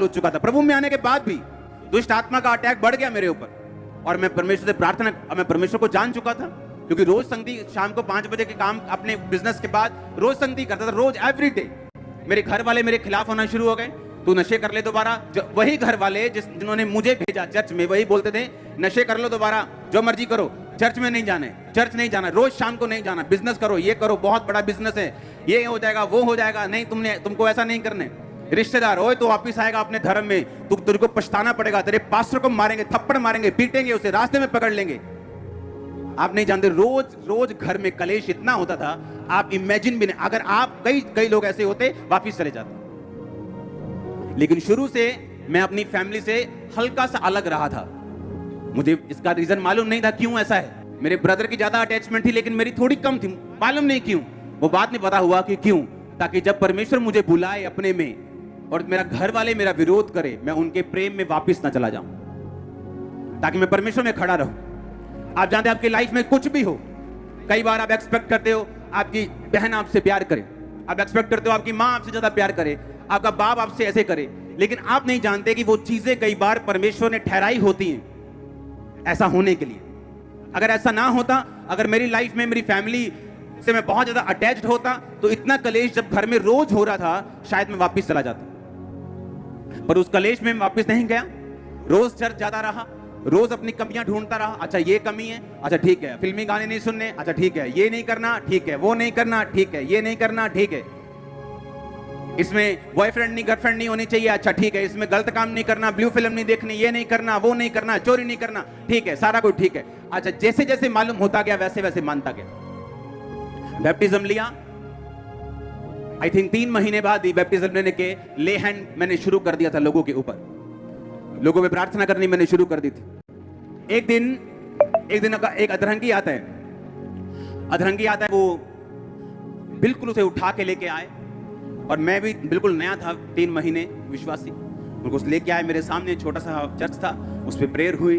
हो चुका था। प्रभु में आने के बाद भी दुष्ट आत्मा का अटैक बढ़ गया मेरे ऊपर, और मैं परमेश्वर से प्रार्थना, मैं परमेश्वर को जान चुका था, क्योंकि रोज संगति, शाम को 5 बजे के काम अपने बिजनेस के बाद रोज संगति करता था, रोज एवरी डे। मेरे घर वाले मेरे खिलाफ होना शुरू हो गए, तू नशे कर ले दोबारा। वही घर वाले जिन्होंने मुझे भेजा चर्च में, वही बोलते थे नशे कर लो दोबारा, जो मर्जी करो, चर्च में नहीं जाने, चर्च नहीं जाना, रोज शाम को नहीं जाना, बिजनेस करो, ये करो, बहुत बड़ा बिजनेस है, ये हो जाएगा, वो हो जाएगा, नहीं तुमको ऐसा नहीं करने। रिश्तेदार, ओए तो वापिस आएगा अपने धर्म में, तुझको पछताना पड़ेगा, तेरे पास्टर को मारेंगे, थप्पड़ मारेंगे, पीटेंगे, उसे रास्ते में पकड़ लेंगे। आप नहीं जानते, रोज रोज घर में कलेश इतना होता था, आप इमेजिन भी नहीं। अगर आप कई लोग ऐसे होते, वापिस चले जाते। लेकिन शुरू से मैं अपनी फैमिली से हल्का सा अलग रहा था। मुझे इसका रीजन मालूम नहीं था क्यों ऐसा है। मेरे ब्रदर की ज्यादा अटैचमेंट थी, लेकिन मेरी थोड़ी कम थी, मालूम नहीं क्यों, वो बात नहीं पता हुआ कि क्यों, ताकि जब परमेश्वर मुझे बुलाए अपने में और मेरा घर वाले मेरा विरोध करे, मैं उनके प्रेम में वापस ना चला जाऊं, ताकि मैं परमेश्वर में खड़ा रहूं। आप जानते हैं, आपकी लाइफ में कुछ भी हो, कई बार आप एक्सपेक्ट करते हो आपकी बहन आपसे प्यार करे, आप एक्सपेक्ट करते हो आपकी माँ आपसे ज्यादा प्यार करे, आपका बाप आपसे ऐसे करे, लेकिन आप नहीं जानते कि वो चीजें कई बार परमेश्वर ने ठहराई होती हैं ऐसा होने के लिए। अगर ऐसा ना होता, अगर मेरी लाइफ में मेरी फैमिली से मैं बहुत ज्यादा अटैच्ड होता, तो इतना कलेश जब घर में रोज हो रहा था, शायद मैं वापस चला जाता। पर उस कलेश में मैं वापस नहीं गया, रोज चर्च जाता रहा, रोज अपनी कमियां ढूंढता रहा। अच्छा ये कमी है, अच्छा ठीक है, फिल्मी गाने नहीं सुनने, अच्छा ठीक है, ये नहीं करना, ठीक है, वो नहीं करना, ठीक है, ये नहीं करना, ठीक है, इसमें बॉयफ्रेंड नहीं गर्लफ्रेंड नहीं होनी चाहिए, अच्छा ठीक है, इसमें गलत काम नहीं करना, ब्लू फिल्म नहीं देखनी, ये नहीं करना, वो नहीं करना, चोरी नहीं करना, ठीक है, सारा कुछ ठीक है। अच्छा, जैसे जैसे मालूम होता गया वैसे वैसे मानता गया। बैप्टिज्म लिया, आई थिंक 3 महीने बाद ही बैप्टिज्म लेने के ले हैंड मैंने शुरू कर दिया था लोगों के ऊपर, लोगों में प्रार्थना करनी मैंने शुरू कर दी थी। एक दिन एक अधरंगी आता है, वो बिल्कुल उसे उठा के लेके आए, और मैं भी बिल्कुल नया था, 3 महीने विश्वासी, उनको लेके आए मेरे सामने। छोटा सा चर्च था, उस पर प्रेयर हुई,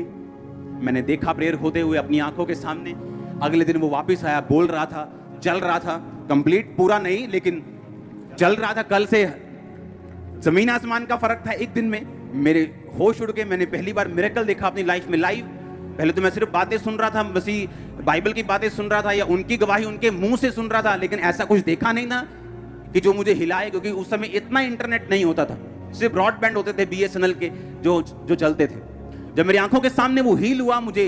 मैंने देखा प्रेयर होते हुए अपनी आंखों के सामने। अगले दिन वो वापस आया, बोल रहा था, चल रहा था, कंप्लीट पूरा नहीं लेकिन चल रहा था। कल से जमीन आसमान का फर्क था एक दिन में। मेरे होश उड़ गए, मैंने पहली बार मिरेकल देखा अपनी लाइफ में लाइव। पहले तो मैं सिर्फ बातें सुन रहा था, मसीह बाइबल की बातें सुन रहा था, या उनकी गवाही उनके मुंह से सुन रहा था, लेकिन ऐसा कुछ देखा नहीं था कि जो मुझे हिलाए, क्योंकि उस समय इतना इंटरनेट नहीं होता था, सिर्फ ब्रॉडबैंड होते थे BSNL के जो चलते थे। जब मेरी आंखों के सामने वो हील हुआ, मुझे